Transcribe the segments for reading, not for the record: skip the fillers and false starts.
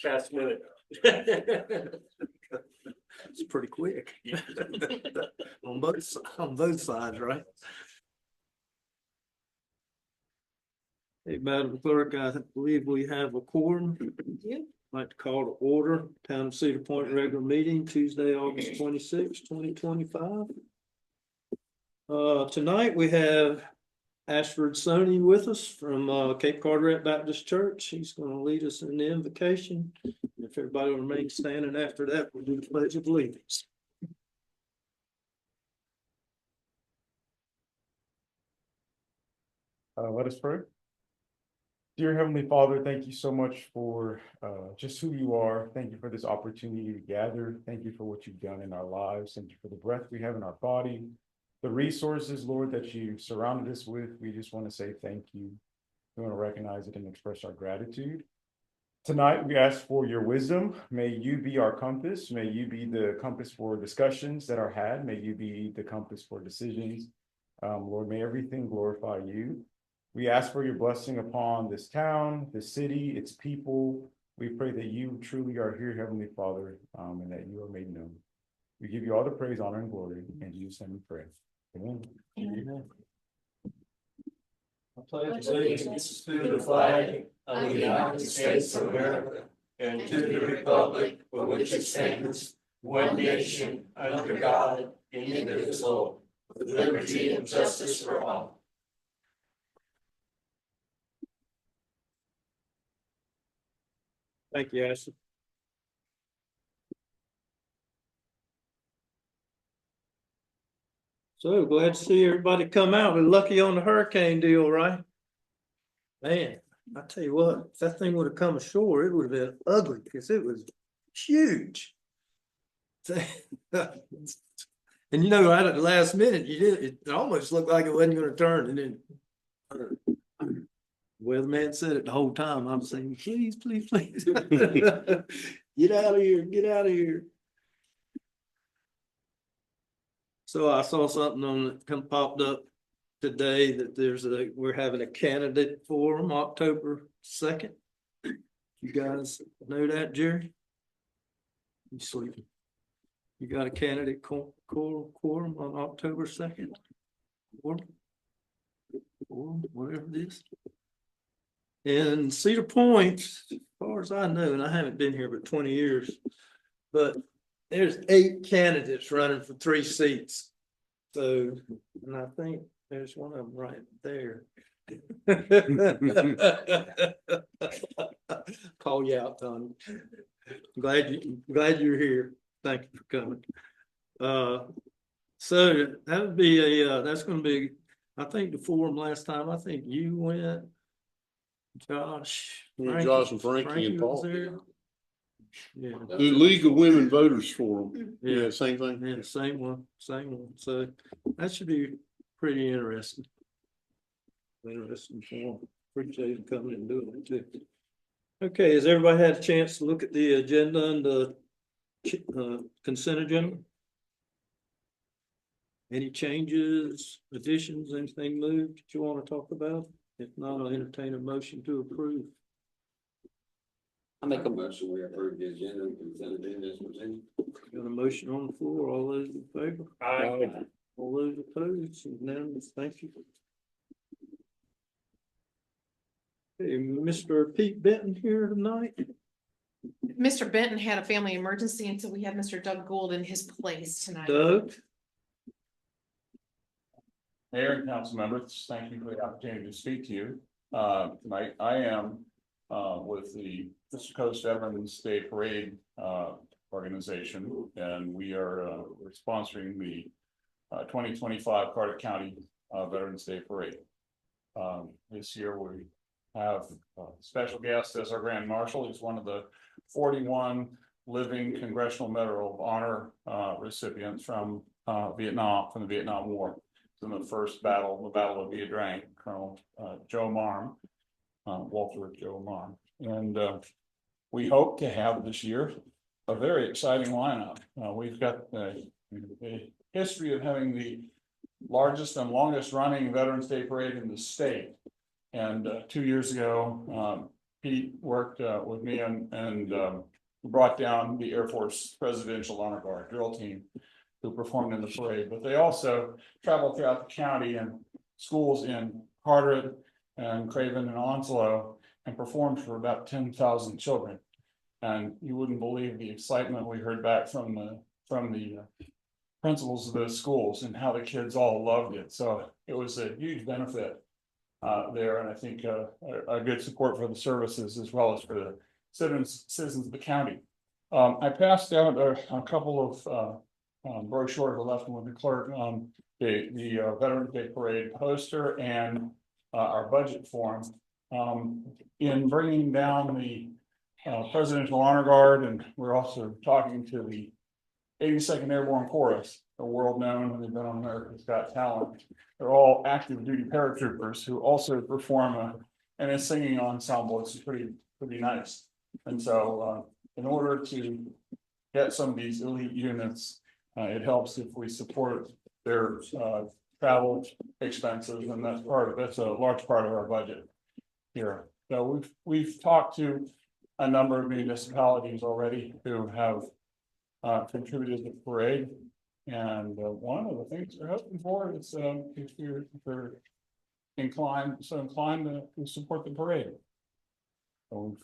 Last minute. It's pretty quick. On both sides, right? Hey, Madam Clerk, I believe we have a quorum. Yeah. I'd like to call to order Town of Cedar Point regular meeting Tuesday, August 26, 2025. Tonight we have Ashford Sony with us from Cape Carteret Baptist Church. He's going to lead us in the invocation. If everybody will remain standing after that, we'll do the Pledge of Allegiance. Let us pray. Dear Heavenly Father, thank you so much for just who you are. Thank you for this opportunity to gather. Thank you for what you've done in our lives. Thank you for the breath we have in our body, the resources, Lord, that you surrounded us with. We just want to say thank you. We want to recognize it and express our gratitude. Tonight, we ask for your wisdom. May you be our compass. May you be the compass for discussions that are had. May you be the compass for decisions. Lord, may everything glorify you. We ask for your blessing upon this town, this city, its people. We pray that you truly are here, Heavenly Father, and that you are made known. We give you all the praise, honor, and glory. In Jesus' name we pray. Amen. Amen. I pledge allegiance to the flag of the United States of America and to the republic for which it stands, one nation, under God, indivisible, with liberty and justice for all. Thank you, Ashley. So glad to see everybody come out. We're lucky on the hurricane deal, right? Man, I tell you what, if that thing would have come ashore, it would have been ugly because it was huge. And you know, right at the last minute, it almost looked like it wasn't going to turn, and then weatherman said it the whole time. I'm saying, please, please, please, get out of here, get out of here. So I saw something on that popped up today that we're having a candidate forum October 2nd. You guys know that, Jerry? You sleeping? You got a candidate quorum on October 2nd? Or whatever it is. In Cedar Point, as far as I know, and I haven't been here but 20 years, but there's 8 candidates running for 3 seats. So, and I think there's one of them right there. Call you out, Tony. Glad you're here. Thank you for coming. So that would be that's going to be, I think the forum last time, I think you went, Josh. Josh and Frankie and Paul. Yeah. The League of Women Voters Forum. Yeah, same thing. Yeah, same one. So that should be pretty interesting. Interesting forum. Appreciate you coming and doing it too. Okay, has everybody had a chance to look at the agenda and the consent agenda? Any changes, additions, anything moved that you want to talk about? If not, I'll entertain a motion to approve. I make a motion, we approve the agenda and consent agenda as presented. Got a motion on the floor. All those in favor? Aye. All those opposed? Unanimous. Thank you. Hey, Mr. Pete Benton here tonight. Mr. Benton had a family emergency, and so we have Mr. Doug Gould in his place tonight. Doug? Mayor and council members, thank you for the opportunity to speak to you tonight. I am with the Mr. Coast Veterans Day Parade organization, and we're sponsoring the 2025 Carter County Veterans Day Parade. This year we have a special guest as our Grand Marshal. He's one of the 41 living Congressional Medal of Honor recipients from Vietnam, from the Vietnam War. In the first battle, the Battle of Ia Drang, Colonel Joe Marm, Walter Joe Marm. And we hope to have this year a very exciting lineup. We've got a history of having the largest and longest running Veterans Day Parade in the state. And 2 years ago, Pete worked with me and brought down the Air Force Presidential Honor Guard drill team who performed in the parade, but they also traveled throughout the county and schools in Carteret and Craven and Onslow and performed for about 10,000 children. And you wouldn't believe the excitement we heard back from the principals of those schools and how the kids all loved it. So it was a huge benefit there, and I think a good support for the services as well as for the citizens of the county. I passed out a couple of brochures. I left them with the clerk on the Veterans Day Parade poster and our budget form. In bringing down the Presidential Honor Guard, and we're also talking to the 82nd Airborne Chorus, a world known, they've been on America's Got Talent. They're all active duty paratroopers who also perform and a singing ensemble. It's pretty nice. And so in order to get some of these elite units, it helps if we support their travel expenses, and that's a large part of our budget here. So we've talked to a number of municipalities already who have contributed to the parade. And one of the things we're hoping for is if you're inclined to support the parade. So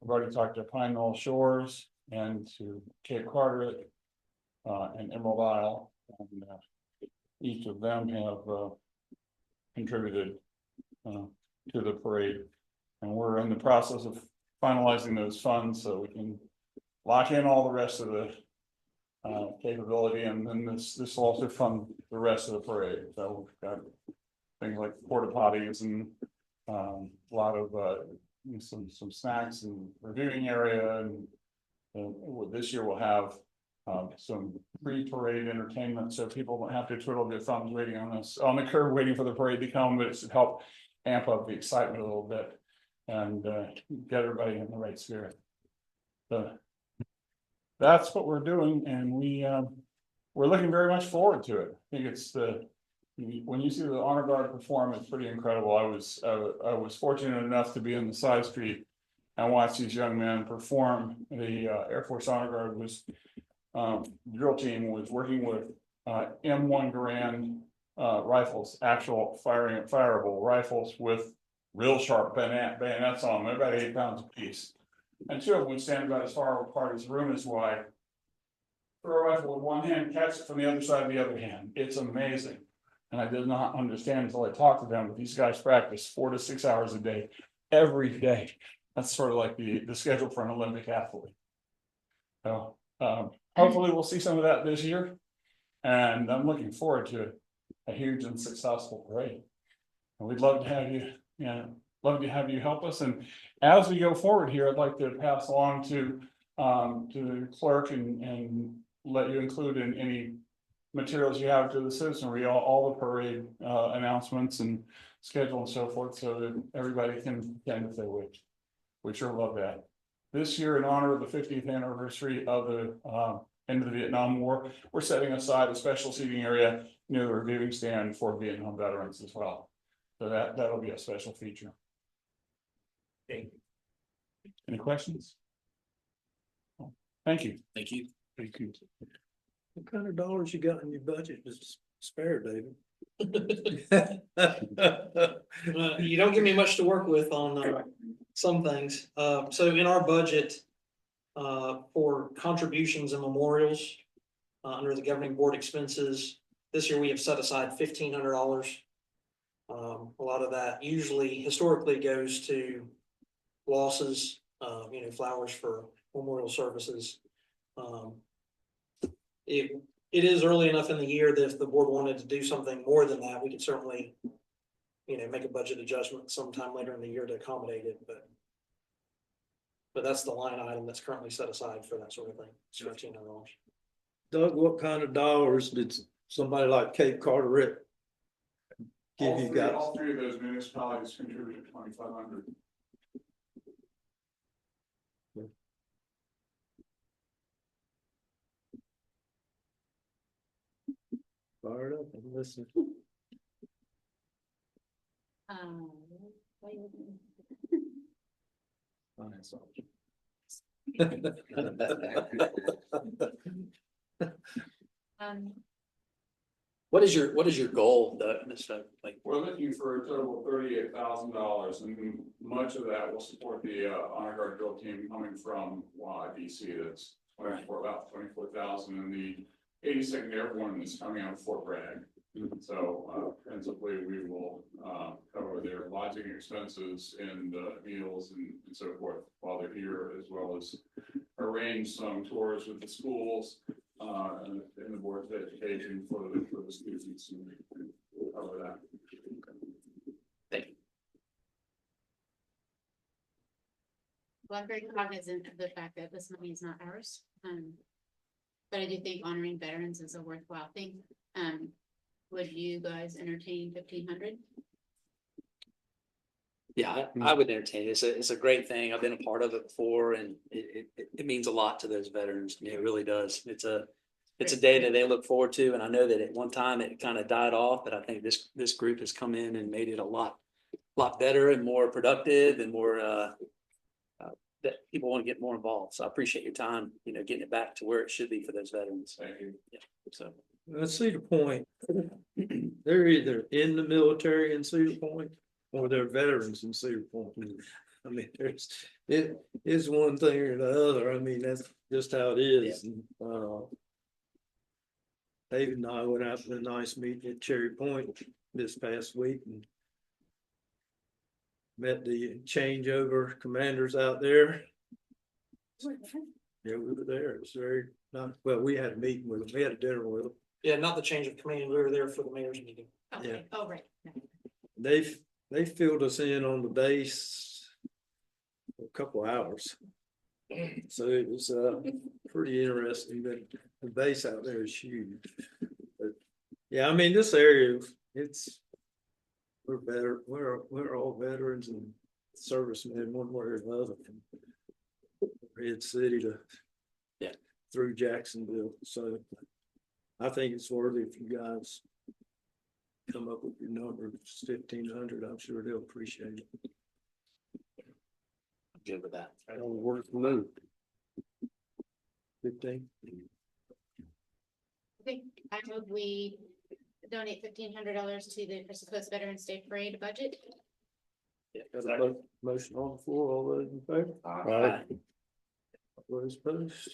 we've already talked to Pine Knoll Shores and to Cape Carteret and Emerald Isle, and each of them have contributed to the parade. And we're in the process of finalizing those funds so we can lock in all the rest of the capability, and then this will also fund the rest of the parade. So we've got things like porta potties and a lot of some snacks and reviewing area, and this year we'll have some pre-parade entertainment, so people don't have to twiddle their thumbs waiting on the curb waiting for the parade to come, but it's to help amp up the excitement a little bit and get everybody in the right spirit. So that's what we're doing, and we're looking very much forward to it. I think it's when you see the Honor Guard perform, it's pretty incredible. I was fortunate enough to be in the side street and watch these young men perform. The Air Force Honor Guard drill team was working with M1 Garand rifles, actual fireable rifles with real sharp bayonets on them, about 8 pounds apiece. And two of them would stand about as far apart as the room is wide. Throw a rifle with one hand, catch it from the other side of the other hand. It's amazing. And I did not understand until I talked to them, but these guys practice 4 to 6 hours a day, every day. That's sort of like the schedule for an Olympic athlete. So hopefully we'll see some of that this year. And I'm looking forward to a huge and successful parade. And we'd love to have you, help us. And as we go forward here, I'd like to pass along to the clerk and let you include in any materials you have to the citizenry, all the parade announcements and schedule and so forth, so that everybody can attend if they wish. We sure love that. This year, in honor of the 50th anniversary of the end of the Vietnam War, we're setting aside a special seating area near the reviewing stand for Vietnam veterans as well. So that'll be a special feature. Thank you. Any questions? Thank you. Thank you. Thank you. What kind of dollars you got in your budget to spare, David? You don't give me much to work with on some things. So in our budget for contributions and memorials under the governing board expenses, this year we have set aside $1,500. A lot of that usually historically goes to losses, flowers for memorial services. It is early enough in the year that if the board wanted to do something more than that, we could certainly, make a budget adjustment sometime later in the year to accommodate it, but that's the line item that's currently set aside for that sort of thing. It's $1,500. Doug, what kind of dollars did somebody like Cape Carteret give you guys? All three of those municipalities contributed $2,500. Fired up and listen. What are you looking What is your goal, though, Mr. Like, We're looking for a total of $38,000, and much of that will support the honor guard drill team coming from DC. That's about 24,000, and the 82nd Airborne is coming out of Fort Bragg. So principally, we will cover their lodging expenses and meals and so forth while they're here, as well as arrange some tours with the schools and the board's education for the students, and we'll cover that. thank you. Well, I'm very cognizant of the fact that this money is not ours. But I do think honoring veterans is a worthwhile thing. Would you guys entertain 1,500? Yeah, I would entertain it. It's a great thing. I've been a part of it before, and it means a lot to those veterans. It really does. It's a day that they look forward to, and I know that at one time it kind of died off, but I think this group has come in and made it a lot better and more productive and more that people want to get more involved. So I appreciate your time, getting it back to where it should be for those veterans. Thank you. Yeah. So Let's Cedar Point. They're either in the military in Cedar Point or they're veterans in Cedar Point. I mean, it is one thing or the other. I mean, that's just how it is. David and I went out to a nice meeting at Cherry Point this past week and met the changeover commanders out there. Yeah, we were there. It was very nice. Well, we had a meeting with them. We had a dinner with them. yeah, not the change of command. We were there for the mayor's meeting. Okay. Yeah. Oh, right. They filled us in on the base for a couple hours. So it was pretty interesting, but the base out there is huge. But yeah, I mean, this area, we're all veterans and servicemen one way or another from Red City to through Jacksonville. So I think it's worthy if you guys come up with your number, 1,500. I'm sure they'll appreciate it. I'm good with that. That'll work for me. 15. Okay, I move we donate $1,500 to the Crystal Coast Veterans Day Parade budget. Got a motion on the floor. All those in favor? Aye. All those opposed?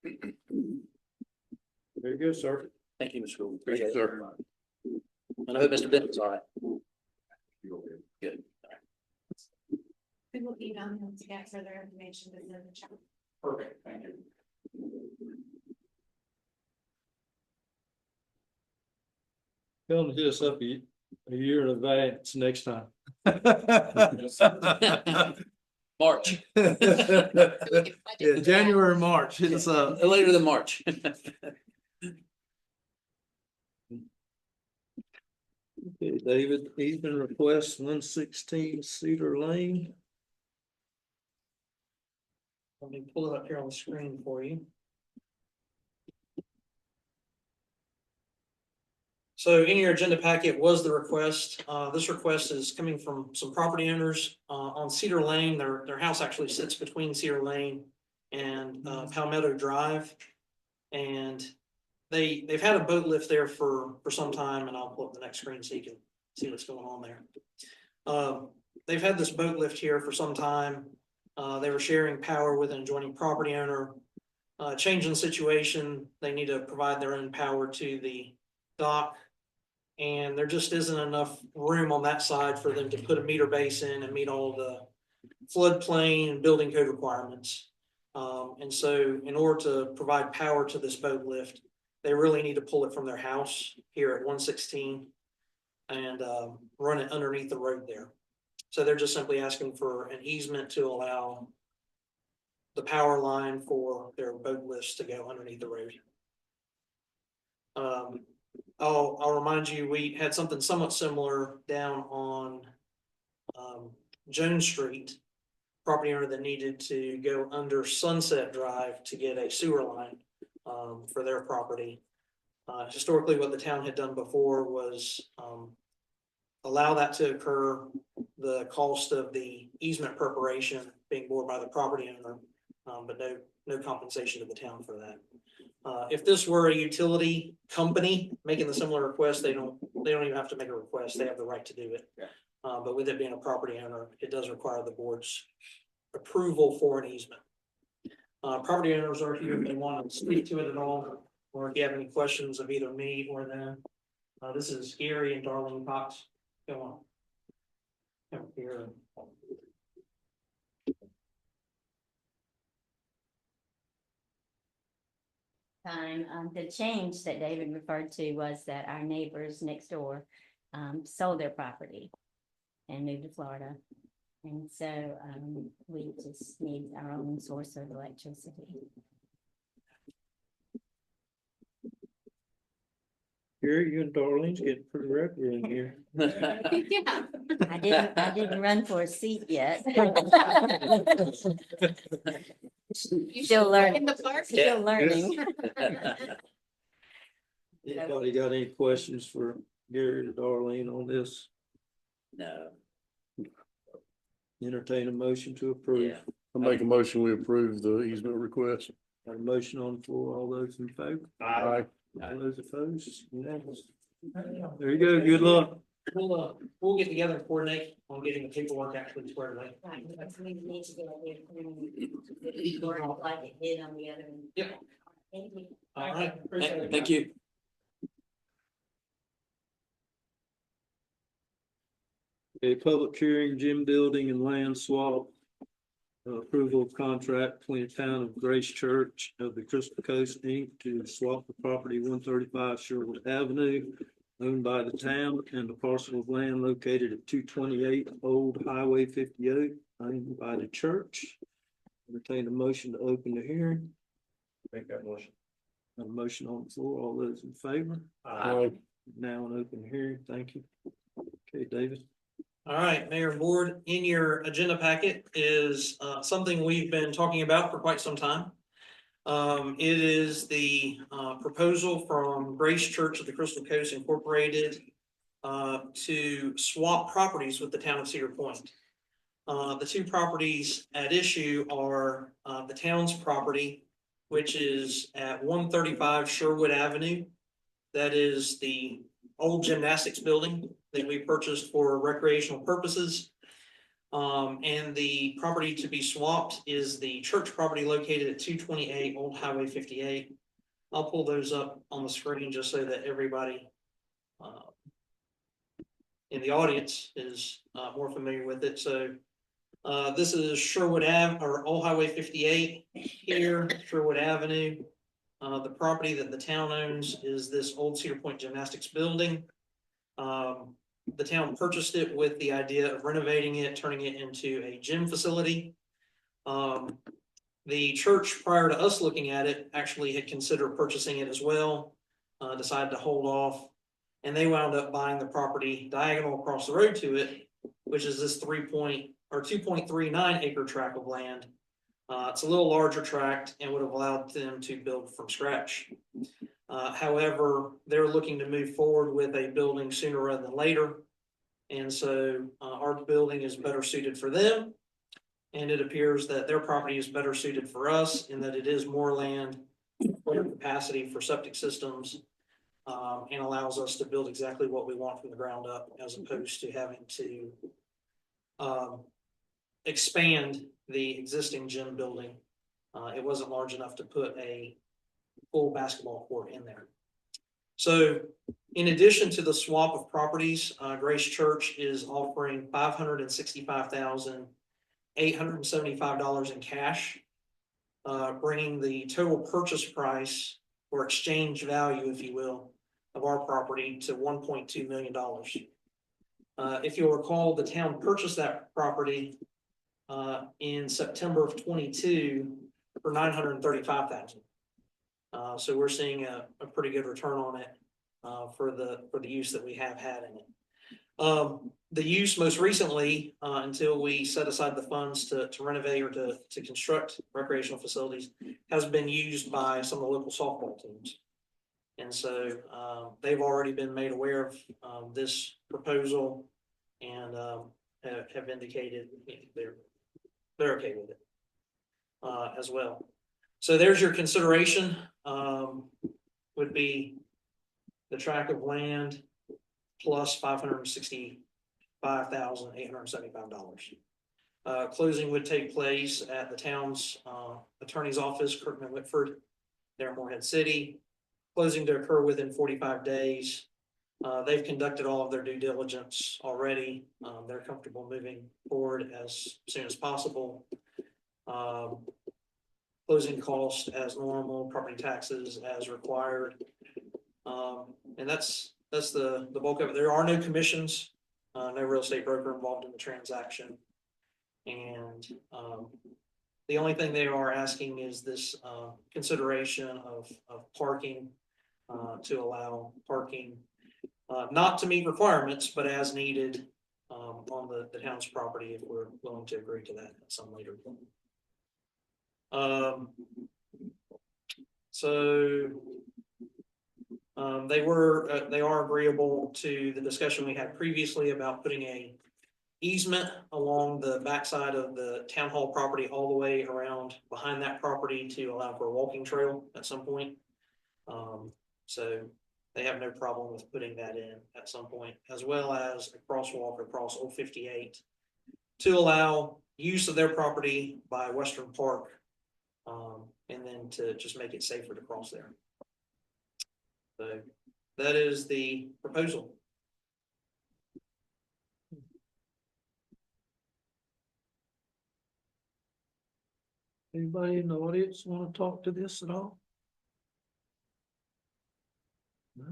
There you go, sir. Thank you, Mr. Gould. Thank you, Appreciate it. sir. And I hope Mr. Benton's all right. Good. We will email him to get further information within the chat. Perfect, thank you. Tell them to hit us up a year in advance next time. March, Yeah, January, March, hit us up. later than March. Okay, David, even request 116 Cedar Lane. Let me pull it up here on the screen for you. So in your agenda packet was the request. This request is coming from some property owners on Cedar Lane. Their house actually sits between Cedar Lane and Palmetto Drive. And they've had a boat lift there for some time, and I'll pull up the next screen so you can see what's going on there. They've had this boat lift here for some time. They were sharing power with an adjoining property owner. Change in situation, they need to provide their own power to the dock. And there just isn't enough room on that side for them to put a meter base in and meet all the floodplain and building code requirements. And so in order to provide power to this boat lift, they really need to pull it from their house here at 116 and run it underneath the road there. So they're just simply asking for an easement to allow the power line for their boat lifts to go underneath the road. I'll remind you, we had something somewhat similar down on Jones Street. Property owner that needed to go under Sunset Drive to get a sewer line for their property. Historically, what the town had done before was allow that to occur, the cost of the easement preparation being borne by the property owner, but no compensation to the town for that. If this were a utility company making the similar request, they don't even have to make a request. They have the right to do it. But with it being a property owner, it does require the board's approval for an easement. Property owners are here if they want to speak to it at all, or if you have any questions of either me or them. This is Gary and Darlene Cox. Come on. Come here. Time, the change that David referred to was that our neighbors next door sold their property and moved to Florida. And so we just need our own source of electricity. Gary, you and Darlene's getting pretty regular in here. Yeah. I didn't run for a seat yet. Still learning. In the park. Still learning. Anybody got any questions for Gary or Darlene on this? No. Entertain a motion to approve. I make a motion, we approve the easement request. Got a motion on the floor. All those in favor? Aye. All those opposed? Unanimous. There you go. Good luck. We'll get together and coordinate on getting the paperwork actually squared away. Right, because we need to get it like it did on the other one. Yep. Thank you. All right. Thank you. A public hearing, gym building and land swap. Approval of contract between the town of Grace Church of the Crystal Coast Inc. to swap the property 135 Sherwood Avenue owned by the town and the parcel of land located at 228 Old Highway 58 owned by the church. Entertain a motion to open the hearing. Make that motion. A motion on the floor. All those in favor? Aye. Now an open hearing. Thank you. Okay, David. All right, Mayor and Board, in your agenda packet is something we've been talking about for quite some time. It is the proposal from Grace Church of the Crystal Coast Incorporated to swap properties with the town of Cedar Point. The two properties at issue are the town's property, which is at 135 Sherwood Avenue. That is the old gymnastics building that we purchased for recreational purposes. And the property to be swapped is the church property located at 228 Old Highway 58. I'll pull those up on the screen just so that everybody in the audience is more familiar with it. So this is Sherwood Ave or Old Highway 58 here, Sherwood Avenue. The property that the town owns is this old Cedar Point Gymnastics building. The town purchased it with the idea of renovating it, turning it into a gym facility. The church, prior to us looking at it, actually had considered purchasing it as well, decided to hold off, and they wound up buying the property diagonal across the road to it, which is this 2.39 acre tract of land. It's a little larger tract and would have allowed them to build from scratch. However, they're looking to move forward with a building sooner rather than later. And so our building is better suited for them. And it appears that their property is better suited for us in that it is more land, more capacity for septic systems, and allows us to build exactly what we want from the ground up, as opposed to having to expand the existing gym building. It wasn't large enough to put a full basketball court in there. So in addition to the swap of properties, Grace Church is offering $565,875 in cash, bringing the total purchase price or exchange value, if you will, of our property to $1.2 million. If you'll recall, the town purchased that property in September of 22 for $935,000. So we're seeing a pretty good return on it for the use that we have had in it. The use most recently, until we set aside the funds to renovate or to construct recreational facilities, has been used by some of the local softball teams. And so they've already been made aware of this proposal and, have indicated they're okay with it. As well. So there's your consideration, would be the tract of land plus $565,875. Closing would take place at the town's attorney's office, Kirkman Whitford, there in Morehead City. Closing to occur within 45 days. They've conducted all of their due diligence already. They're comfortable moving forward as soon as possible. Closing costs as normal, property taxes as required. And that's the bulk of it. There are no commissions, no real estate broker involved in the transaction. And the only thing they are asking is this consideration of parking, to allow parking, not to meet requirements, but as needed on the town's property, if we're willing to agree to that at some later point. They are agreeable to the discussion we had previously about putting a easement along the backside of the town hall property all the way around behind that property to allow for a walking trail at some point. So they have no problem with putting that in at some point, as well as a crosswalk across Old 58 to allow use of their property by Western Park, and then to just make it safer to cross there. So that is the proposal. Anybody in the audience want to talk to this at all? No?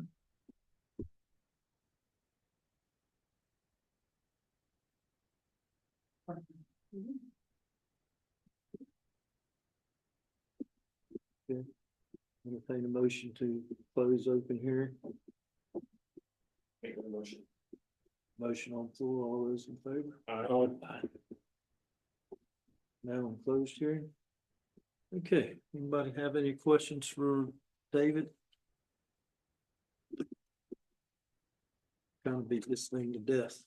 Okay. Entertain a motion to close open hearing. Make a motion. Motion on the floor. All those in favor? Aye. Now on closed hearing. Okay, anybody have any questions for David? Kind of beat this thing to death.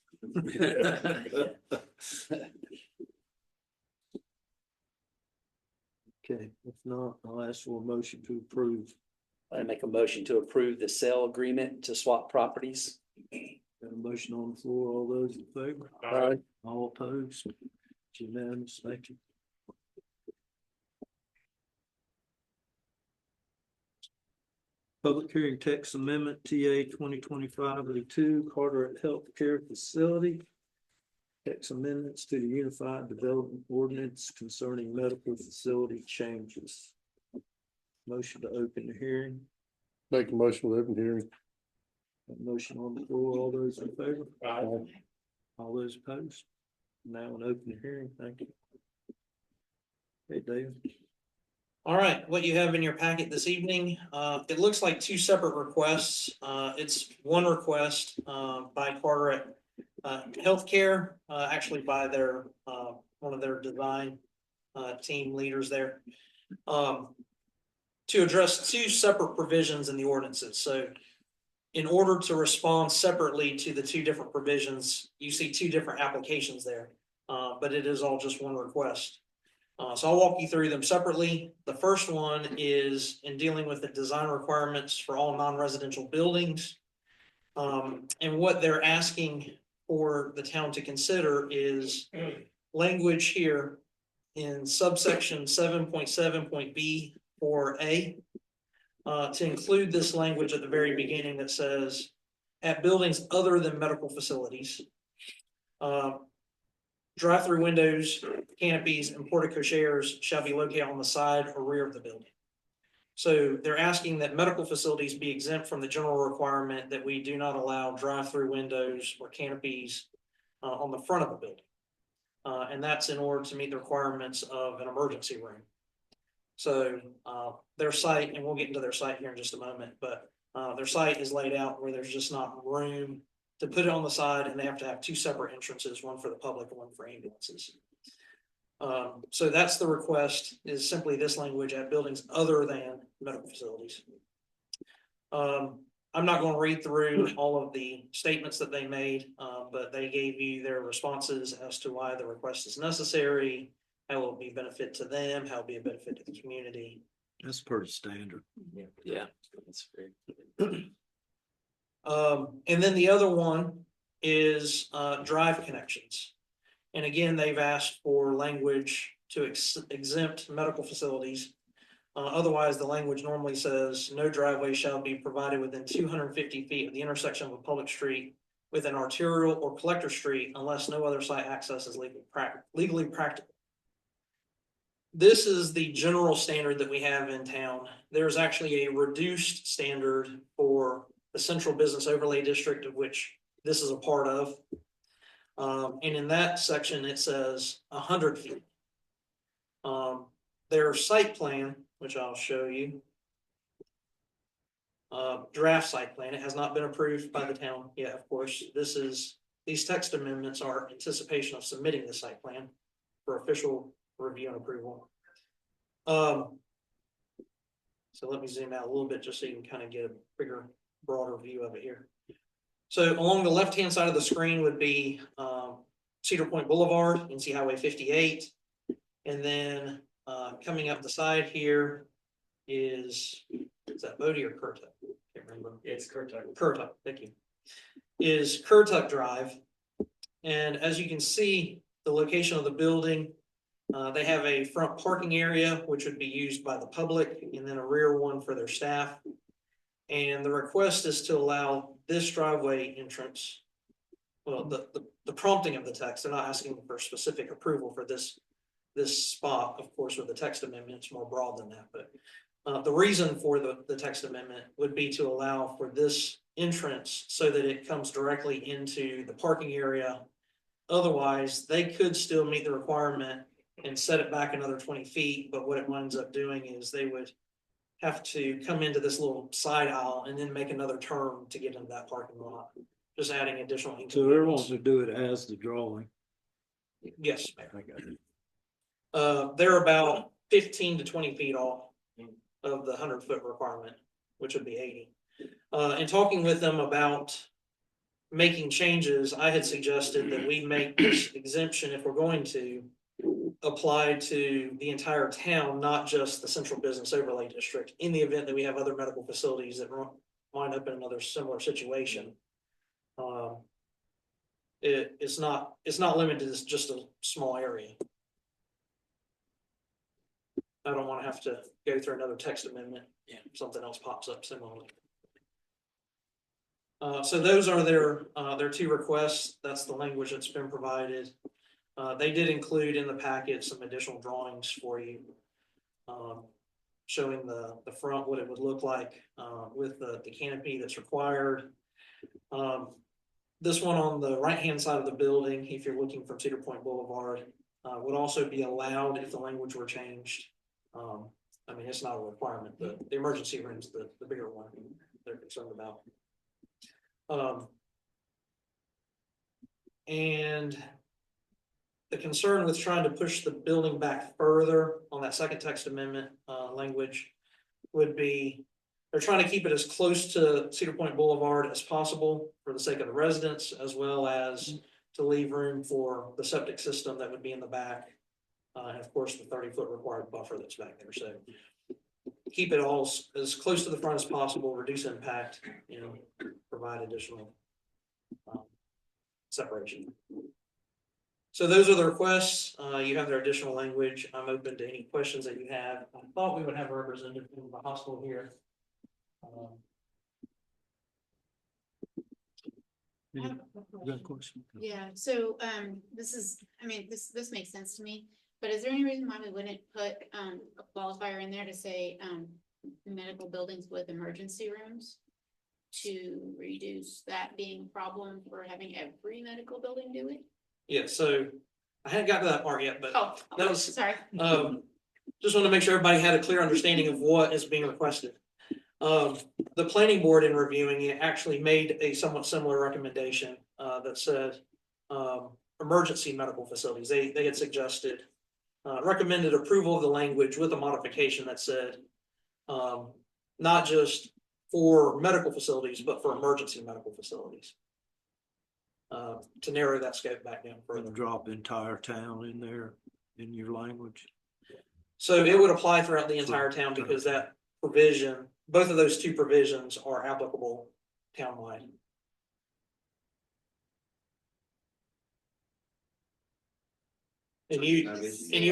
Okay, if not, I'll ask for a motion to approve. I make a motion to approve the sale agreement to swap properties. Got a motion on the floor. All those in favor? Aye. All opposed? It's unanimous. Thank you. Public hearing text amendment TA 2025-02 Carteret Healthcare Facility. Text amendments to the Unified Development Ordinance concerning medical facility changes. Motion to open the hearing. Make a motion to open hearing. Got a motion on the floor. All those in favor? Aye. All those opposed? Now an open hearing. Thank you. Hey, David. All right, what you have in your packet this evening, it looks like two separate requests. It's one request by Carteret Healthcare, actually by their one of their design team leaders there, to address two separate provisions in the ordinances. So in order to respond separately to the two different provisions, you see two different applications there, but it is all just one request. So I'll walk you through them separately. The first one is in dealing with the design requirements for all non-residential buildings. And what they're asking for the town to consider is language here in subsection 7.7.B4A to include this language at the very beginning that says, at buildings other than medical facilities, drive-through windows, canopies, and portico chairs shall be located on the side or rear of the building. So they're asking that medical facilities be exempt from the general requirement that we do not allow drive-through windows or canopies on the front of the building. And that's in order to meet the requirements of an emergency room. So their site, and we'll get into their site here in just a moment, but their site is laid out where there's just not room to put it on the side, and they have to have two separate entrances, one for the public and one for ambulances. So that's the request, is simply this language at buildings other than medical facilities. I'm not gonna read through all of the statements that they made, but they gave you their responses as to why the request is necessary, how it will be a benefit to them, how it will be a benefit to the community. That's pretty standard. Yeah, that's very. And then the other one is drive connections. And again, they've asked for language to exempt medical facilities. Otherwise, the language normally says no driveway shall be provided within 250 feet of the intersection of a public street with an arterial or collector street unless no other site access is legally practical. This is the general standard that we have in town. There's actually a reduced standard for the central business overlay district, of which this is a part of. And in that section, it says 100 feet. Their site plan, which I'll show you. Draft site plan, it has not been approved by the town yet, of course. These text amendments are anticipation of submitting the site plan for official review and approval. So let me zoom out a little bit just so you can kind of get a bigger, broader view of it here. So along the left-hand side of the screen would be Cedar Point Boulevard, NC Highway 58. And then coming up the side here is that Bodie or Currituck? Can't remember. It's Currituck. Currituck, thank you. Is Currituck Drive. And as you can see, the location of the building, they have a front parking area, which would be used by the public, and then a rear one for their staff. And the request is to allow this driveway entrance. Well, the prompting of the text, they're not asking for specific approval for this spot. Of course, with the text amendment, it's more broad than that, but the reason for the text amendment would be to allow for this entrance so that it comes directly into the parking area. Otherwise, they could still meet the requirement and set it back another 20 feet, but what it winds up doing is they would have to come into this little side aisle and then make another turn to get into that parking lot, just adding additional. So they're wanting to do it as the drawing. Yes, I got it. they're about 15 to 20 feet off of the 100-foot requirement, which would be 80. In talking with them about making changes, I had suggested that we make this exemption, if we're going to, apply to the entire town, not just the central business overlay district, in the event that we have other medical facilities that wind up in another similar situation. It's not limited to just a small area. I don't want to have to go through another text amendment if something else pops up similarly. So those are their two requests. That's the language that's been provided. They did include in the packet some additional drawings for you, showing the front, what it would look like with the canopy that's required. This one on the right-hand side of the building, if you're looking from Cedar Point Boulevard, would also be allowed if the language were changed. I mean, it's not a requirement. The emergency room's the bigger one they're concerned about. And the concern with trying to push the building back further on that second text amendment language would be they're trying to keep it as close to Cedar Point Boulevard as possible for the sake of the residents, as well as to leave room for the septic system that would be in the back. And of course, the 30-foot required buffer that's back there. So keep it all as close to the front as possible, reduce impact, provide additional separation. So those are the requests. You have their additional language. I'm open to any questions that you have. I thought we would have a representative from the hospital here. Good question. Yeah, so this makes sense to me, but is there any reason why we wouldn't put a qualifier in there to say medical buildings with emergency rooms to reduce that being a problem for having every medical building do it? Yeah, so I hadn't got to that part yet, but that was sorry. Just want to make sure everybody had a clear understanding of what is being requested. The planning board, in reviewing it, actually made a somewhat similar recommendation that said emergency medical facilities. They had suggested recommended approval of the language with a modification that said not just for medical facilities, but for emergency medical facilities. To narrow that scope back down further. Drop entire town in there in your language. So it would apply throughout the entire town because that provision, both of those two provisions are applicable townwide. And you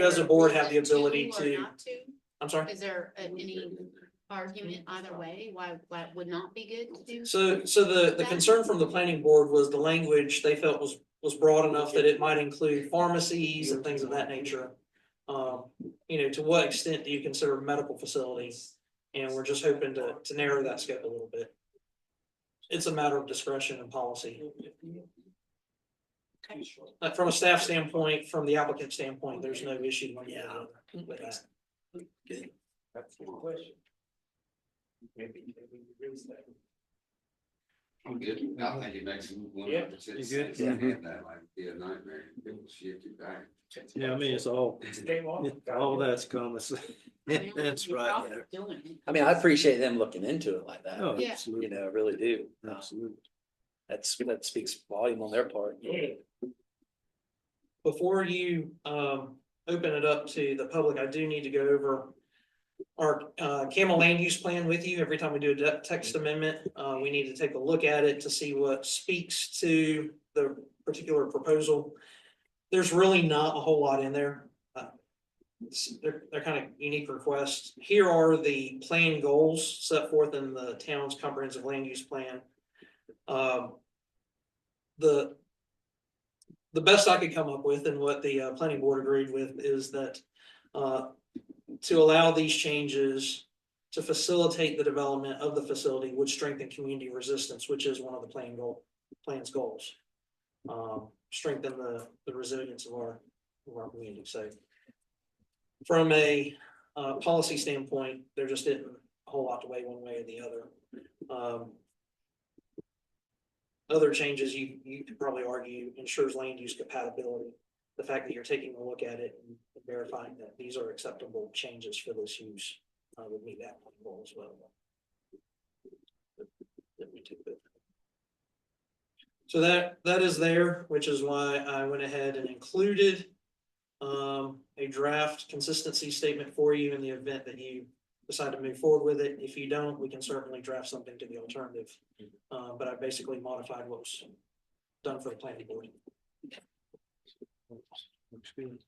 as a board have the ability Or to, not to? I'm sorry. Is there any argument either way, why it would not be good to do? So the concern from the planning board was the language they felt was broad enough that it might include pharmacies and things of that nature. To what extent do you consider medical facilities? And we're just hoping to narrow that scope a little bit. It's a matter of discretion and policy. From a staff standpoint, from the applicant standpoint, there's no issue with that. That's the question. I'm good. I think it makes them. Yeah, you good? That might be a nightmare. People shift it back. Yeah, I mean, it's all that's common. That's right there. Doing it. I mean, I appreciate them looking into it like that. Oh, Yeah. absolutely. I really do. Absolutely. That speaks volume on their part. Before you open it up to the public, I do need to go over our Camel land use plan with you. Every time we do a text amendment, we need to take a look at it to see what speaks to the particular proposal. There's really not a whole lot in there. They're kind of unique requests. Here are the plan goals set forth in the town's comprehensive land use plan. The best I could come up with and what the planning board agreed with is that to allow these changes to facilitate the development of the facility would strengthen community resistance, which is one of the plan's goals. Strengthen the resilience of our community. So from a policy standpoint, there just isn't a whole lot to weigh one way or the other. Other changes you could probably argue ensures land use compatibility. The fact that you're taking a look at it and verifying that these are acceptable changes for this use would meet that goal as well. So that is there, which is why I went ahead and included a draft consistency statement for you in the event that you decide to move forward with it. If you don't, we can certainly draft something to the alternative. But I basically modified what was done for the planning board. Looks good.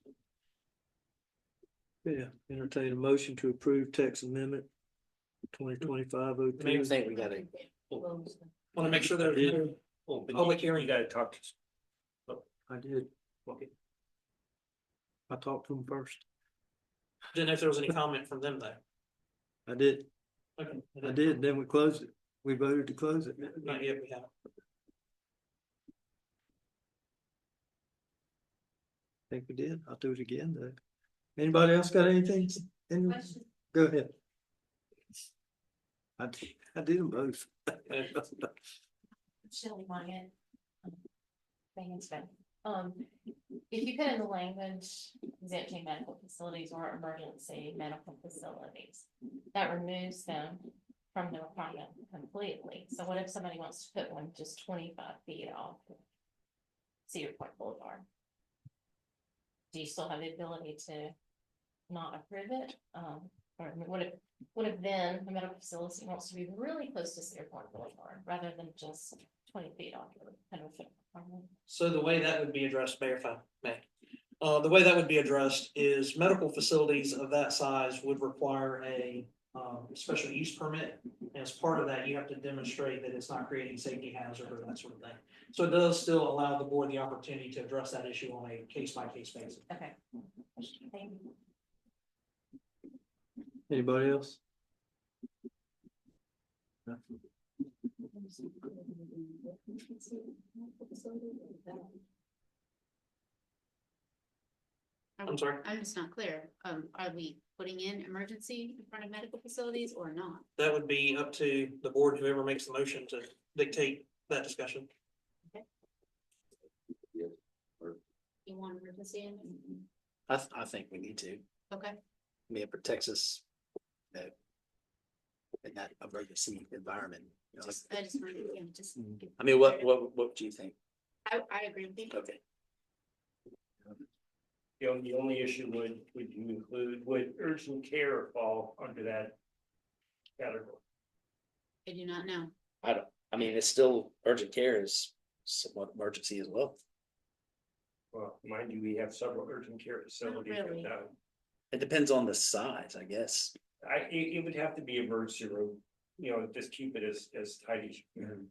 Yeah, entertain a motion to approve text amendment 2025-02. I even think we gotta. Want to make sure there's no public hearing. You gotta talk to. I did. Okay. I talked to him first. Didn't know if there was any comment from them though. I did. Okay. I did. Then we closed it. We voted to close it. Not yet, we haven't. I think we did. I'll do it again though. Anybody else got anything? Go ahead. I did them both. Shelley Wyatt. Thanks, Ben. If you put in the language, exempting medical facilities or emergency medical facilities, that removes them from the requirement completely. So what if somebody wants to put one just 25 feet off Cedar Point Boulevard? Do you still have the ability to not approve it? Or what if then the medical facility wants to be really close to Cedar Point Boulevard rather than just 20 feet off your kind of requirement? So the way that would be addressed, Mayor, if I may, the way that would be addressed is medical facilities of that size would require a special use permit. And as part of that, you have to demonstrate that it's not creating safety hazard or that sort of thing. So it does still allow the board the opportunity to address that issue on a case-by-case basis. Okay. Thank you. Anybody else? I'm sorry. I'm just not clear. Are we putting in emergency in front of medical facilities or not? That would be up to the board, whoever makes the motion to dictate that discussion. You want emergency in? I think we need to. Okay. I mean, it protects us. in that emergency environment. You know, I just wanted to, just. I mean, what do you think? I agree with you. Okay. The only issue would you include, would urgent care fall under that category? I do not know. I mean, it's still urgent care is somewhat emergency as well. Well, mind you, we have several urgent care facilities in really. town. It depends on the size, I guess. It would have to be emergency room, just keep it as tight as you can.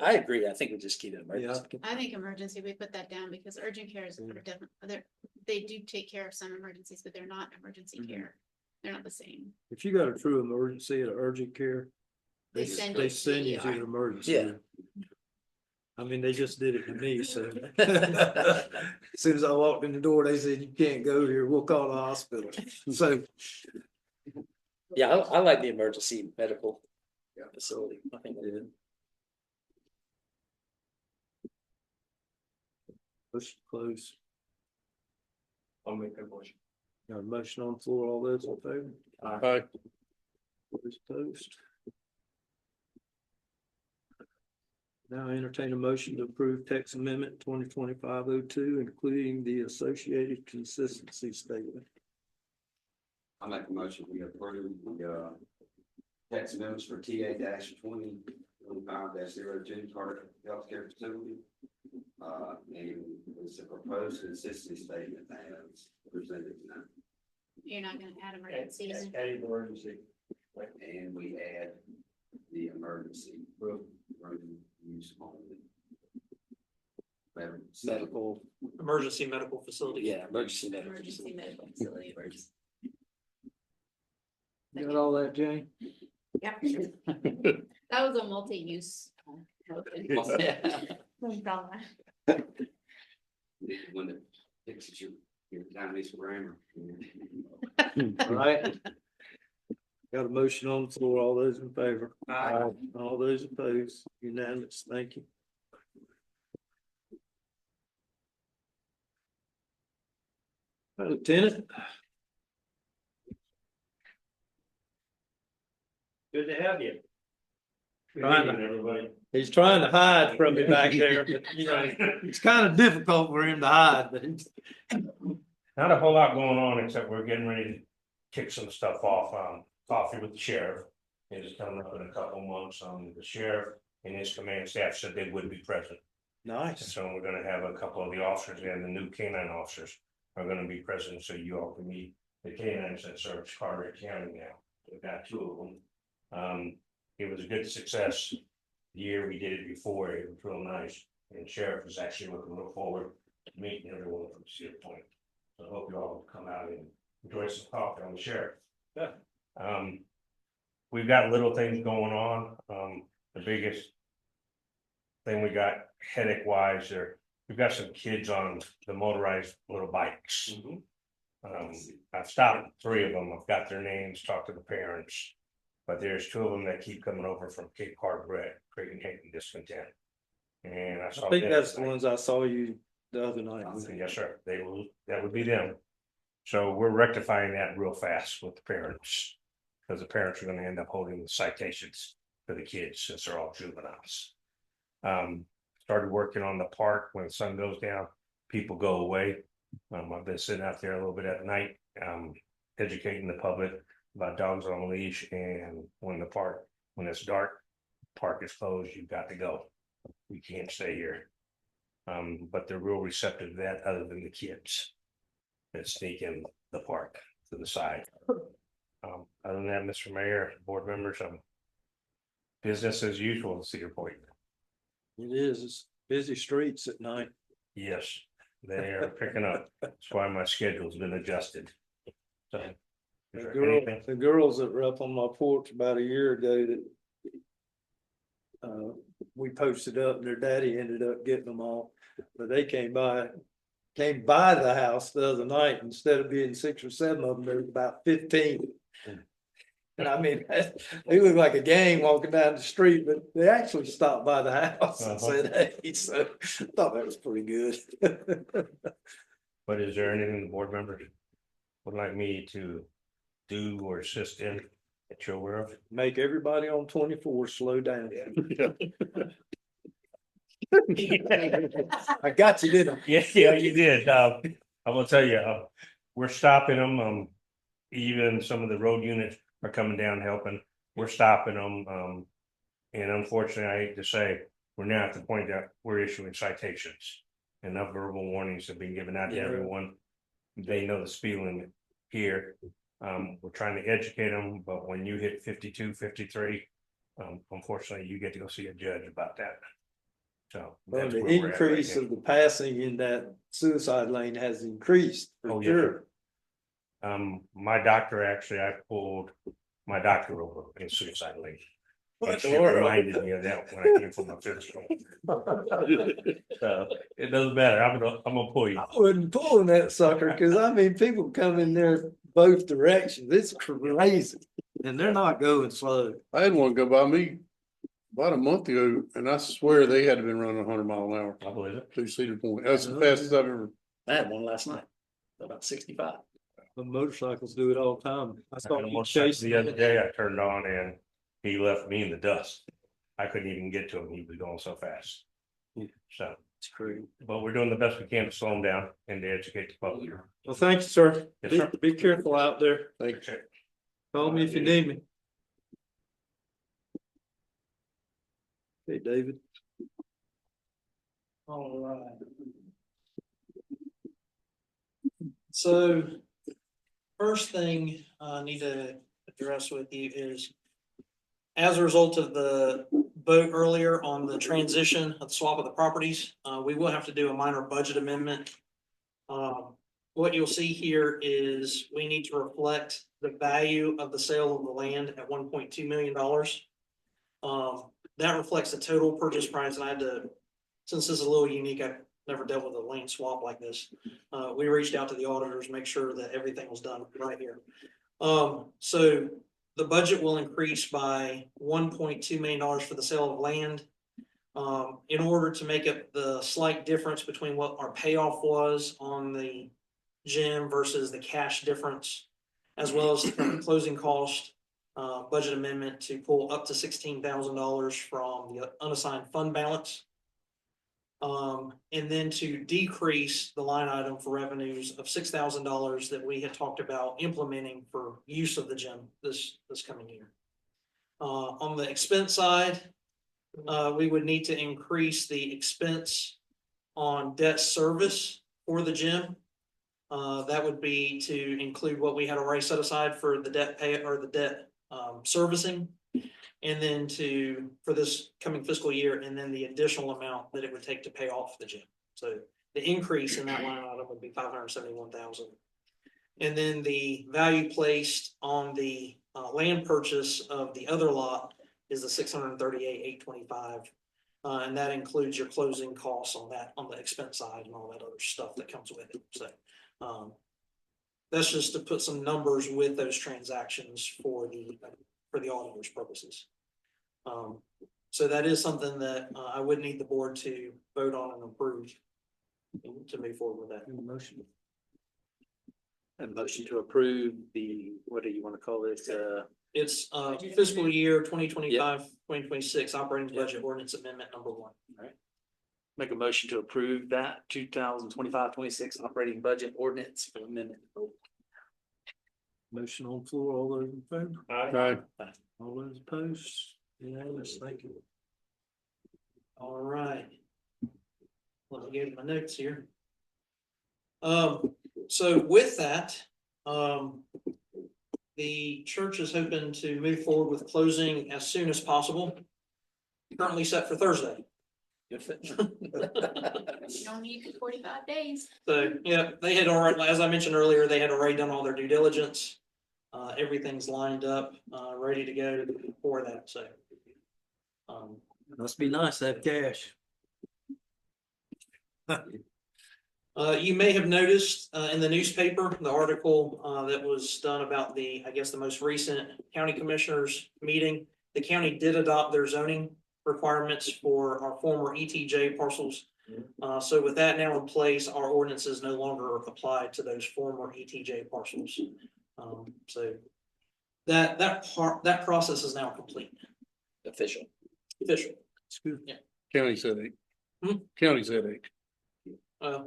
I agree. I think we just keep it emergency. I think emergency, we put that down because urgent care is different. They do take care of some emergencies, but they're not emergency care. They're not the same. If you got a true emergency at urgent care, They send they you send you to ER. an emergency. Yeah. room. I mean, they just did it to me, so. As soon as I walked in the door, they said, you can't go here, we'll call the hospital. So, Yeah, I like the emergency medical facility. I think that is. let's close. I'll make a motion. Got a motion on the floor, all those in favor? Aye. Those opposed? Now I entertain a motion to approve text amendment 2025-02, including the associated consistency statement. I make a motion, we approve the tax amendments for TA -2025-02 Carter Healthcare Facility. And it's a proposed consistency statement as presented tonight. You're not gonna add emergencies. Adding emergency. And we add the emergency room use only. Medical, Emergency medical facility. yeah, emergency medical. Emergency medical facility. Got all that, Jane? Yep. That was a multi-use. When it fixes your Chinese grammar. All right. Got a motion on the floor, all those in favor? Aye. All those opposed, unanimous, thank you. Lieutenant? Good to have you. Good Right. evening, everybody. He's trying to hide from me back there, but it's kind of difficult for him to hide, but Not a whole lot going on, except we're getting ready to kick some stuff off. Coffee with the sheriff is coming up in a couple months. The sheriff and his command staff said they would be present. nice. So we're gonna have a couple of the officers and the new canine officers are gonna be present, so you all can meet the canines that serves Carter County now. We've got 2 of them. It was a good success. The year we did it before, it was real nice, and sheriff is actually looking real forward to meeting everyone from Cedar Point. So I hope you all come out and enjoy some coffee on the sheriff. Yeah. We've got little things going on. The biggest thing we got headache wise there, we've got some kids on the motorized little bikes. I've stopped 3 of them. I've got their names, talked to the parents. But there's 2 of them that keep coming over from Cape Cod, creating hate and discontent. And I saw. I think that's the ones I saw you the other night. Yes, sir. That would be them. So we're rectifying that real fast with the parents. Because the parents are gonna end up holding the citations for the kids since they're all juveniles. Started working on the park when the sun goes down, people go away. I've been sitting out there a little bit at night, educating the public about dogs on a leash, and when it's dark, park is closed, you've got to go. We can't stay here. But they're real receptive to that, other than the kids that sneak in the park to the side. Other than that, Mr. Mayor, board members, business as usual in Cedar Point. It is, it's busy streets at night. Yes, they are picking up. That's why my schedule's been adjusted. So. Is there anything? The girls that were up on my porch about a year ago that we posted up, and their daddy ended up getting them all, but they came by the house the other night. Instead of being 6 or 7 of them, there was about 15. And I mean, they look like a gang walking down the street, but they actually stopped by the house and said, hey, so I thought that was pretty good. But is there anything the board members would like me to do or assist in that you're aware of. Make everybody on 24 slow down. I got you, didn't I? Yeah, you did. I'm gonna tell you, we're stopping them. Even some of the road units are coming down helping. We're stopping them. And unfortunately, I hate to say, we're now at the point that we're issuing citations. Enough verbal warnings have been given out to everyone. They know the speed limit here. We're trying to educate them, but when you hit 52, 53, unfortunately, you get to go see a judge about that. So Well, that's the where we're at right increase now. of the passing in that suicide lane has increased Oh, for yeah. sure. My doctor, actually, I pulled my doctor over in suicide lane. What And she the world? reminded me of that when I came from my physical. So it doesn't matter. I'm gonna pull you. I wasn't pulling that sucker because I mean, people come in there both directions. It's crazy. And they're not going slow. I had one go by me about a month ago, and I swear they had to been running 100 miles an hour I believe it. through Cedar Point. That's the fastest I've ever. I had one last night, about 65. The motorcycles do it all the time. I saw And you one chasing. the other day I turned on and he left me in the dust. I couldn't even get to him. He was going so fast. So, It's crazy. but we're doing the best we can to slow him down and to educate the public. Well, thank you, sir. Yes, sir. Be careful out there. Thank you. Call me if you need me. Hey, David. All right. So first thing I need to address with you is as a result of the vote earlier on the transition of the swap of the properties, we will have to do a minor budget amendment. What you'll see here is we need to reflect the value of the sale of the land at $1.2 million. That reflects the total purchase price, and I had to, since this is a little unique, I've never dealt with a land swap like this. We reached out to the auditors, make sure that everything was done right here. So the budget will increase by $1.2 million for the sale of land. In order to make up the slight difference between what our payoff was on the gym versus the cash difference, as well as the closing cost, budget amendment to pull up to $16,000 from the unassigned fund balance. And then to decrease the line item for revenues of $6,000 that we had talked about implementing for use of the gym this coming year. On the expense side, we would need to increase the expense on debt service for the gym. That would be to include what we had already set aside for the debt pay or the debt servicing. And then for this coming fiscal year, and then the additional amount that it would take to pay off the gym. So the increase in that line item would be $571,000. And then the value placed on the land purchase of the other lot is the $638,825. And that includes your closing costs on that, on the expense side and all that other stuff that comes with it. So that's just to put some numbers with those transactions for the auditor's purposes. So that is something that I would need the board to vote on and approve to move forward with that. Motion. A motion to approve the, what do you want to call it? It's fiscal year 2025, 2026 operating budget ordinance amendment number 1. Make a motion to approve that 2025-26 operating budget ordinance for amendment. Motion on the floor. All those in favor? Aye. All those opposed? Unanimous. Thank you. All right. Let me get my notes here. So with that, the church is hoping to move forward with closing as soon as possible. Currently set for Thursday. You don't need 45 days. So, yeah, they had already, as I mentioned earlier, they had already done all their due diligence. Everything's lined up, ready to go for that, so. Must be nice to have cash. You may have noticed in the newspaper, the article that was done about the, I guess, the most recent county commissioners meeting. The county did adopt their zoning requirements for our former ETJ parcels. So with that now in place, our ordinances no longer apply to those former ETJ parcels. So that process is now complete, Official. official. County's headache. Hmm? County's headache. Uh,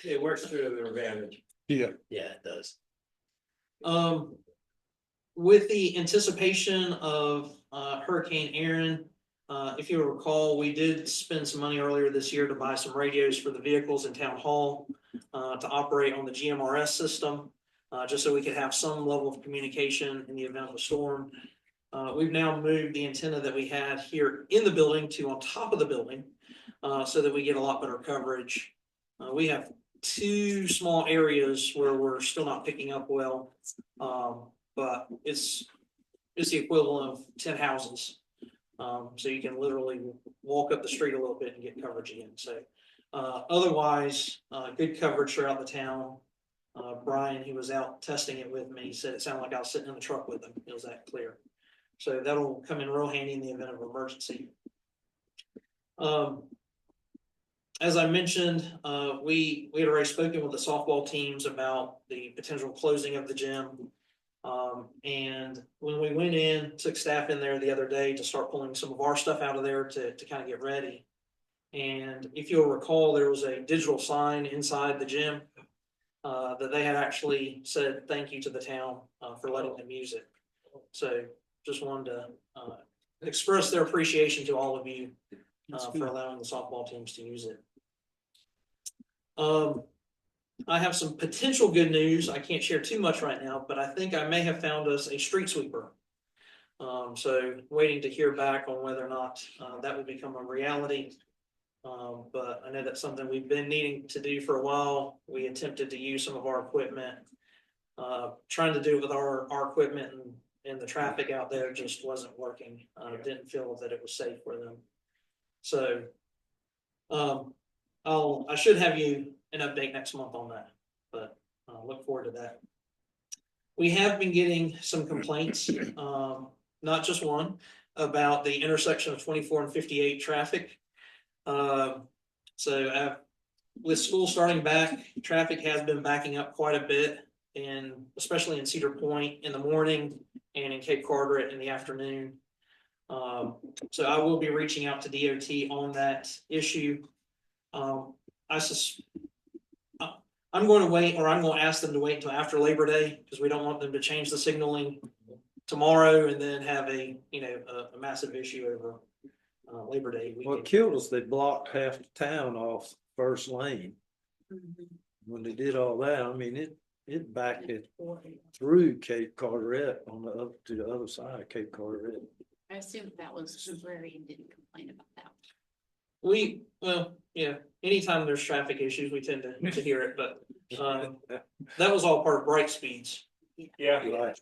It works to their advantage. Yeah. Yeah, it does. With the anticipation of Hurricane Aaron, if you recall, we did spend some money earlier this year to buy some radios for the vehicles in town hall to operate on the GMRS system, just so we could have some level of communication in the event of a storm. We've now moved the antenna that we had here in the building to on top of the building, so that we get a lot better coverage. We have 2 small areas where we're still not picking up well, but it's the equivalent of 10 houses. So you can literally walk up the street a little bit and get coverage again. So otherwise, good coverage throughout the town. Brian, he was out testing it with me. He said it sounded like I was sitting in the truck with him. It was that clear. So that'll come in real handy in the event of emergency. As I mentioned, we had already spoken with the softball teams about the potential closing of the gym. And when we went in, took staff in there the other day to start pulling some of our stuff out of there to kind of get ready. And if you'll recall, there was a digital sign inside the gym that they had actually said thank you to the town for letting them use it. So just wanted to express their appreciation to all of you for allowing the softball teams to use it. I have some potential good news. I can't share too much right now, but I think I may have found us a street sweeper. So waiting to hear back on whether or not that would become a reality. But I know that's something we've been needing to do for a while. We attempted to use some of our equipment, trying to do it with our equipment and the traffic out there just wasn't working. Didn't feel that it was safe for them. So I should have you an update next month on that, but look forward to that. We have been getting some complaints, not just one, about the intersection of 24 and 58 traffic. With school starting back, traffic has been backing up quite a bit, and especially in Cedar Point in the morning and in Cape Carteret in the afternoon. So I will be reaching out to DOT on that issue. I'm going to wait, or I'm going to ask them to wait until after Labor Day, because we don't want them to change the signaling tomorrow and then have a massive issue over Labor Day weekend. What killed us, they blocked half the town off first lane. When they did all that, I mean, it backed it through Cape Carteret to the other side of Cape Carteret. I assume that was temporary and didn't complain about that. Anytime there's traffic issues, we tend to hear it, but that was all part of Bright Speed's project.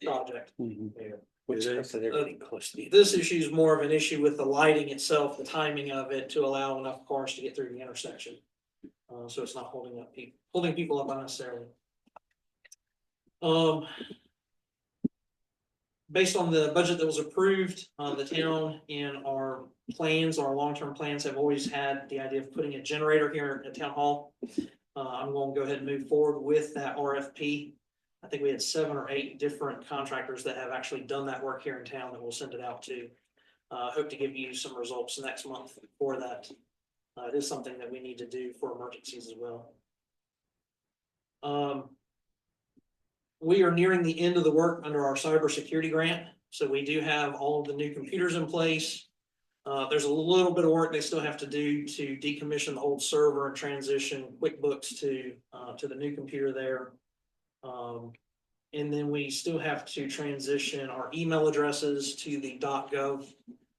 This issue is more of an issue with the lighting itself, the timing of it to allow enough cars to get through the intersection. So it's not holding people up unnecessarily. Based on the budget that was approved, the town in our long-term plans have always had the idea of putting a generator here at Town Hall. I'm going to go ahead and move forward with that RFP. I think we had 7 or 8 different contractors that have actually done that work here in town that we'll send it out to. Hope to give you some results next month for that. It is something that we need to do for emergencies as well. We are nearing the end of the work under our cybersecurity grant. So we do have all of the new computers in place. There's a little bit of work they still have to do to decommission the old server and transition QuickBooks to the new computer there. And then we still have to transition our email addresses to the .gov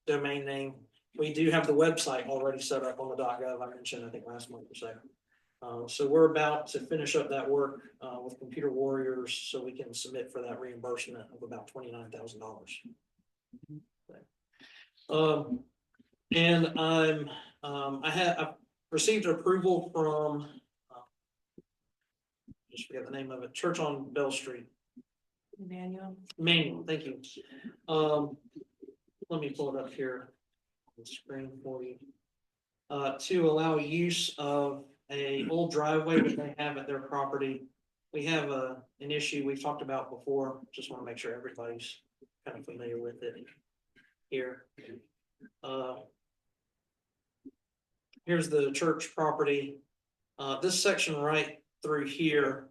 domain name. We do have the website already set up on the .gov. I mentioned, I think last month or so. So we're about to finish up that work with Computer Warriors so we can submit for that reimbursement of about $29,000. And I've received approval from, just forget the name of it, Church on Bell Street. Emmanuel, thank you. Let me pull it up here on the screen for you. To allow use of an old driveway that they have at their property we have an issue we've talked about before, just want to make sure everybody's kind of familiar with it here. Here's the church property. This section right through here,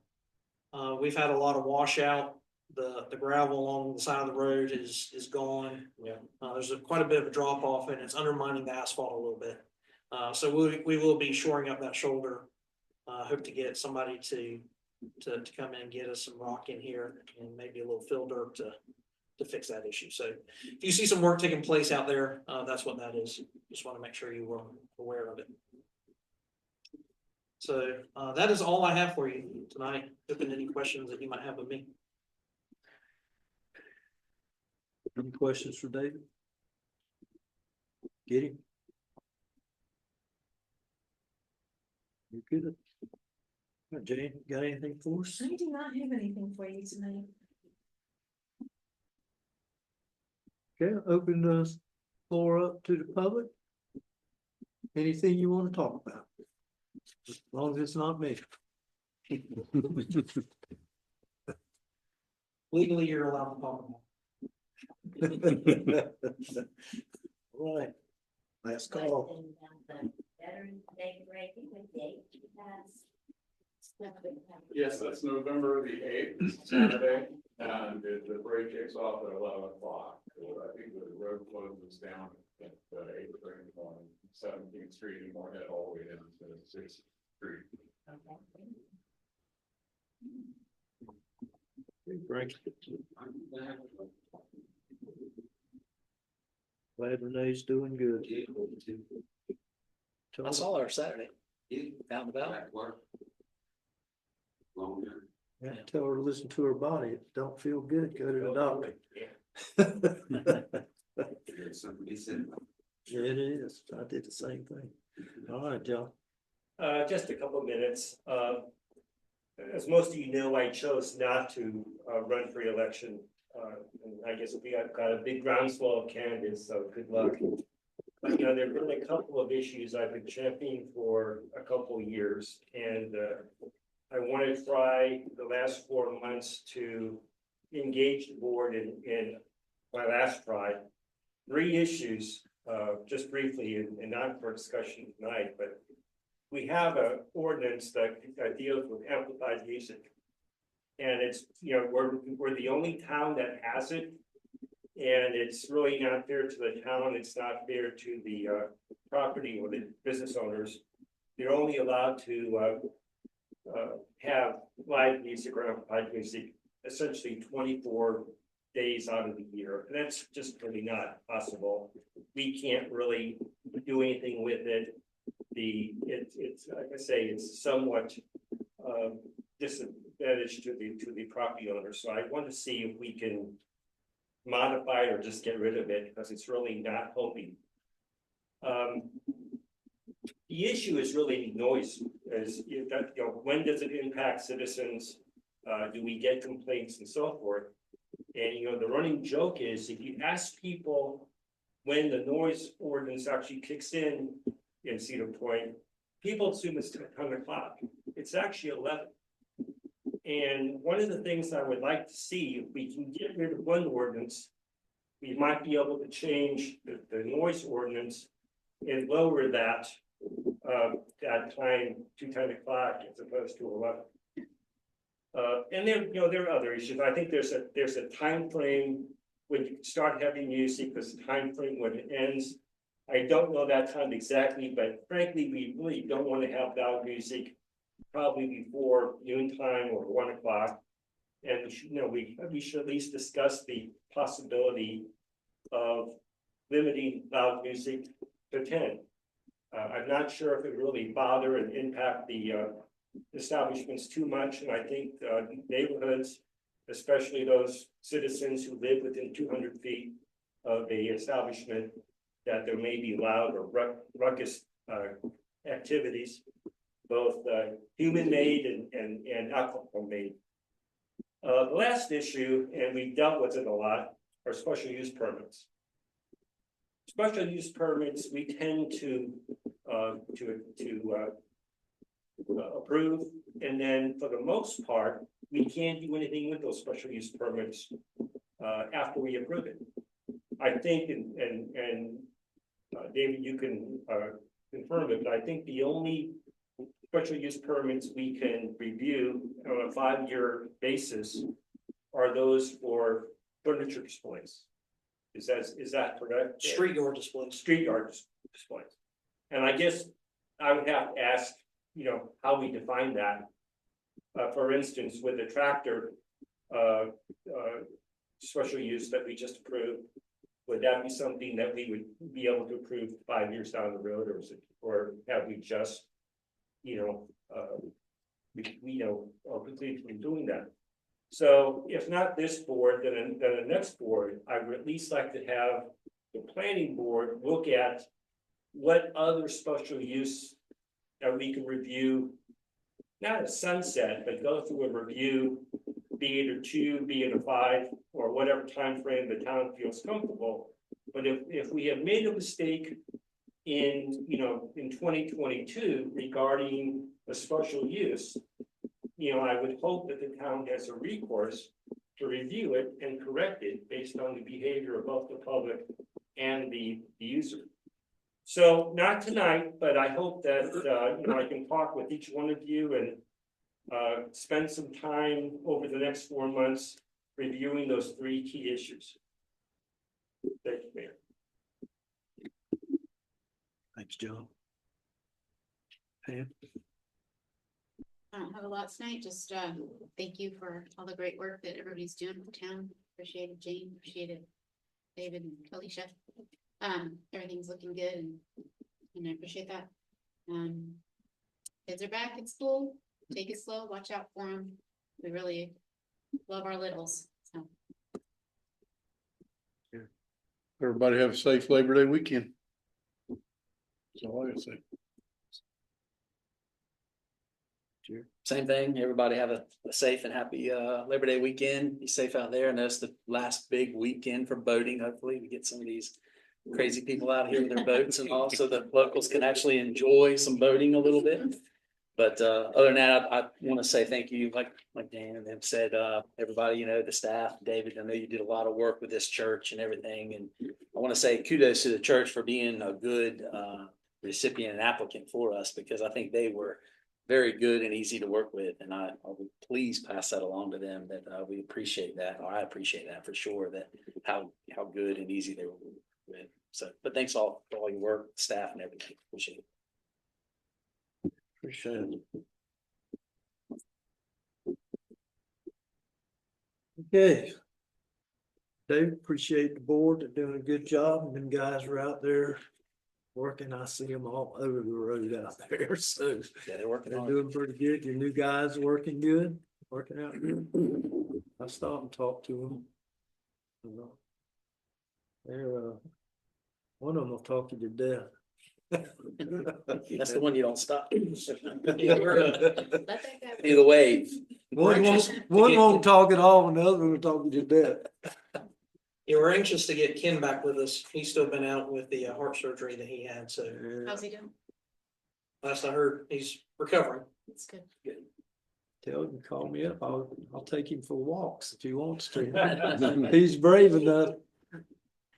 we've had a lot of washout. The gravel along the side of the road is gone. Yeah. There's quite a bit of a drop off and it's undermining the asphalt a little bit. So we will be shoring up that shoulder. Hope to get somebody to come in and get us some rock in here and maybe a little fill dirt to fix that issue. So if you see some work taking place out there, that's what that is. Just want to make sure you were aware of it. So that is all I have for you tonight. Open any questions that you might have of me. Any questions for David? Get him? You good? Jane, got anything for us? I do not have anything for you tonight. Okay, open the floor up to the public. Anything you want to talk about? As long as it's not me. Legally, you're allowed to talk about. All right, last call. Question about the Veterans Day parade, what date you guys? Yes, that's November the 8th, Saturday, and the parade kicks off at 11 o'clock. So I think the road closes down at 8:30 in the morning, 17th Street and Moorhead all the way down to 6th Street. Frank. Glad Renee's doing good. I saw her Saturday. Out and about. Yeah, tell her to listen to her body. If it don't feel good, go to the doctor. Yeah, it is. I did the same thing. All right, John. Just a couple of minutes. As most of you know, I chose not to run for election. And I guess we got a big groundswell of candidates, so good luck. But you know, there have been a couple of issues I've been championing for a couple of years, and I want to try the last 4 months to engage the board in my last try. 3 issues, just briefly, and not for discussion tonight, but we have an ordinance that deals with amplified music. And it's, you know, we're the only town that has it. And it's really not fair to the town. It's not fair to the property or the business owners. You're only allowed to have live music or amplified music essentially 24 days out of the year. And that's just really not possible. We can't really do anything with it. It's like I say, it's somewhat disadvantage to the property owner. So I want to see if we can modify it or just get rid of it because it's really not helping. The issue is really noise. When does it impact citizens? Do we get complaints and so forth? And you know, the running joke is if you ask people when the noise ordinance actually kicks in Cedar Point, people assume it's 10 o'clock. It's actually 11. And one of the things I would like to see, if we can get rid of one ordinance, we might be able to change the noise ordinance and lower that time to 10 o'clock as opposed to 11. And there are other issues. I think there's a time frame when you start having music. There's a time frame when it ends. I don't know that time exactly, but frankly, we really don't want to have loud music probably before noontime or 1 o'clock. And we should, we should at least discuss the possibility of limiting loud music to 10. I'm not sure if it really bother and impact the establishments too much. And I think neighborhoods, especially those citizens who live within 200 feet of the establishment, that there may be loud or ruckus activities, both human-made and alcohol-made. The last issue, and we've dealt with it a lot, are special use permits. Special use permits, we tend to approve. And then for the most part, we can't do anything with those special use permits after we approve it. I think, and David, you can confirm it, but I think the only special use permits we can review on a 5-year basis are those for furniture displays. Is that correct? Street yard displays. Street yard displays. And I guess I would have to ask, how we define that. For instance, with the tractor, special use that we just approved, would that be something that we would be able to approve 5 years down the road, or have we just, are completely from doing that? So if not this board, then the next board, I would at least like to have the planning board look at what other special use that we can review, not a sunset, but go through a review, be it a 2, be it a 5, or whatever time frame the town feels comfortable. But if we have made a mistake in 2022 regarding a special use, I would hope that the town has a recourse to review it and correct it based on the behavior of both the public and the user. So not tonight, but I hope that I can talk with each one of you and spend some time over the next 4 months reviewing those 3 key issues. Thank you, Mayor. Thanks, John. Pam? I don't have a lot tonight, just thank you for all the great work that everybody's doing in the town. Appreciated Jane, appreciated David and Alicia. Everything's looking good and I appreciate that. Kids are back at school, take it slow, watch out for them. We really love our littles, so. Everybody have a safe Labor Day weekend. That's all I gotta say. Same thing. Everybody have a safe and happy Labor Day weekend. Be safe out there. I know it's the last big weekend for boating. Hopefully we get some of these crazy people out here with their boats and all, so the locals can actually enjoy some boating a little bit. But other than that, I want to say thank you, like Dan and them said, everybody, the staff, David, I know you did a lot of work with this church and everything. And I want to say kudos to the church for being a good recipient and applicant for us, because I think they were very good and easy to work with. And I would please pass that along to them, that we appreciate that, or I appreciate that for sure, that how good and easy they were with. So, but thanks all for all your work, staff and everything. Appreciate it. Appreciate it. Okay. Dave, appreciate the board. They're doing a good job. And them guys are out there working. I see them all over the road out there. So Yeah, they're working they're on doing pretty good. Your new guys are working good, working out good. I stopped and talked to them. They're one of them will talk you to death. That's the one you don't stop. Let that guy. Either way. One won't talk at all, and the other will talk you to death. Yeah, we're anxious to get Ken back with us. He's still been out with the heart surgery that he had, so How's he doing? last I heard, he's recovering. That's good. Tell him, call me up. I'll take him for walks if he wants to. He's brave enough.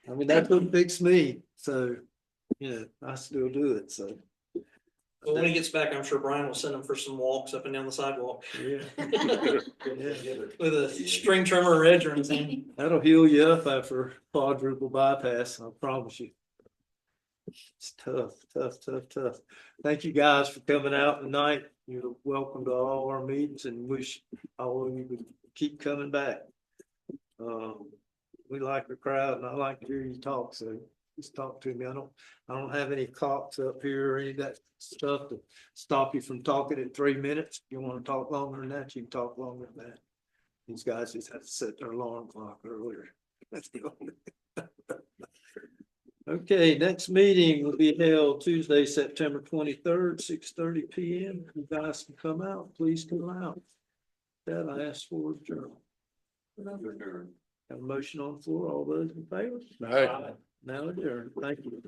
I mean, that wouldn't fix me, so, I still do it, so. But when he gets back, I'm sure Brian will send him for some walks up and down the sidewalk Yeah. with a string trimmer or edge or anything. That'll heal you up after quadruple bypass, I promise you. It's tough. Thank you guys for coming out tonight. You're welcome to all our meetings, and wish all of you would keep coming back. We like the crowd, and I like to hear you talk, so just talk to me. I don't have any clocks up here or any of that stuff to stop you from talking at 3 minutes. If you want to talk longer than that, you can talk longer than that. These guys just have to set their alarm clock earlier. That's the only. Okay, next meeting will be held Tuesday, September 23rd, 6:30 p.m. You guys can come out. Please come out. That I asked for adjournment. Have a motion on the floor. All those in favor? All right. Now adjourned. Thank you.